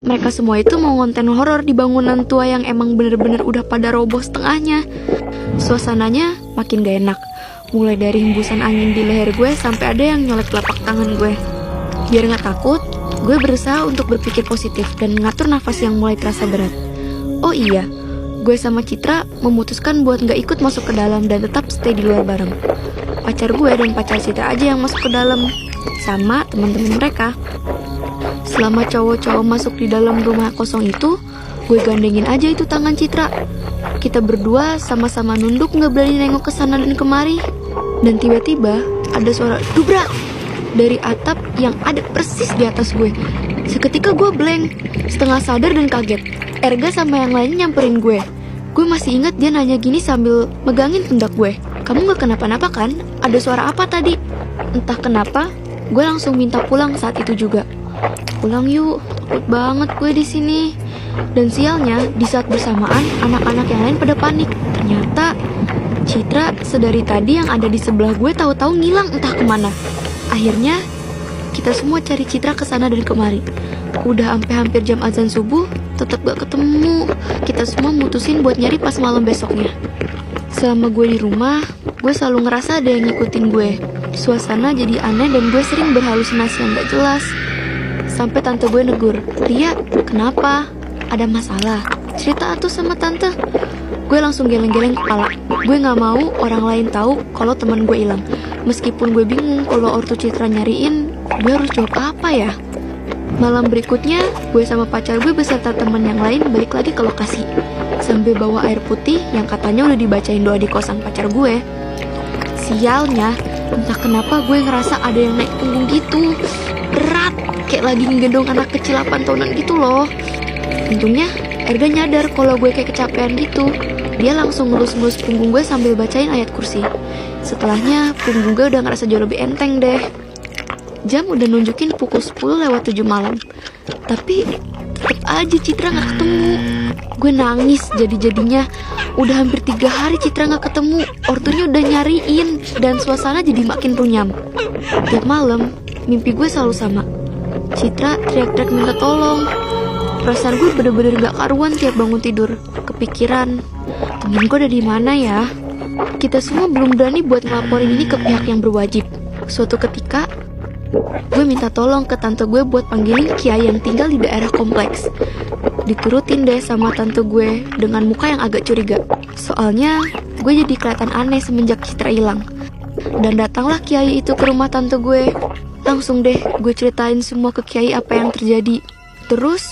Mereka semua itu mau konten horor di bangunan tua yang emang bener-bener udah pada roboh setengahnya. Suasananya makin gak enak. Mulai dari hembusan angin di leher gue sampai ada yang nyolek telapak tangan gue. Biar gak takut, gue berusaha untuk berpikir positif dan mengatur nafas yang mulai terasa berat. Oh iya, gue sama Citra memutuskan buat gak ikut masuk ke dalam dan tetap stay di luar bareng. Pacar gue dan pacar Citra aja yang masuk ke dalam, sama teman-teman mereka. Selama cowok-cowok masuk di dalam rumah kosong itu, gue gandengin aja itu tangan Citra. Kita berdua sama-sama nunduk gak berani nengok ke sana dan kemari. Dan tiba-tiba ada suara dubrak dari atap yang ada persis di atas gue. Seketika gue blank, setengah sadar dan kaget. Erga sama yang lain nyamperin gue. Gue masih ingat dia nanya gini sambil megangin pundak gue. Kamu gak kenapa-napa kan? Ada suara apa tadi? Entah kenapa, gue langsung minta pulang saat itu juga. Pulang yuk, takut banget gue di sini. Dan sialnya, di saat bersamaan, anak-anak yang lain pada panik. Ternyata Citra sedari tadi yang ada di sebelah gue tahu-tahu ngilang entah kemana. Akhirnya kita semua cari Citra ke sana dan kemari. Udah sampai hampir jam azan subuh, tetap gak ketemu. Kita semua mutusin buat nyari pas malam besoknya. Selama gue di rumah, gue selalu ngerasa ada yang ngikutin gue. Suasana jadi aneh dan gue sering berhalusinasi yang gak jelas. Sampai tante gue negur, "Ria, kenapa? Ada masalah? Cerita atuh sama tante." Gue langsung geleng-geleng kepala. Gue gak mau orang lain tahu kalau teman gue hilang. Meskipun gue bingung kalau ortu Citra nyariin, gue harus jawab apa ya? Malam berikutnya, gue sama pacar gue beserta teman yang lain balik lagi ke lokasi. Sambil bawa air putih yang katanya udah dibacain doa di kosan pacar gue. Sialnya, entah kenapa gue ngerasa ada yang naik punggung gitu. Berat, kayak lagi ngegendong anak kecil 8 tahunan gitu loh. Untungnya Erga nyadar kalau gue kayak kecapean gitu. Dia langsung ngelus-ngelus punggung gue sambil bacain ayat kursi. Setelahnya punggung gue udah ngerasa jauh lebih enteng deh. Jam udah nunjukin pukul 10:07 malam. Tapi tetep aja Citra gak ketemu. Gue nangis jadi-jadinya. Udah hampir 3 hari Citra gak ketemu. Ortunya udah nyariin. Dan suasana jadi makin runyam. Tiap malam mimpi gue selalu sama. Citra teriak-teriak minta tolong. Perasaan gue bener-bener gak karuan tiap bangun tidur. Kepikiran, temen gue ada di mana ya? Kita semua belum berani buat ngelaporin ini ke pihak yang berwajib. Suatu ketika, gue minta tolong ke tante gue buat panggilin kiai yang tinggal di daerah kompleks. Diturutin deh sama tante gue dengan muka yang agak curiga. Soalnya, gue jadi kelihatan aneh semenjak Citra hilang. Dan datanglah kiai itu ke rumah tante gue. Langsung deh gue ceritain semua ke kiai apa yang terjadi. Terus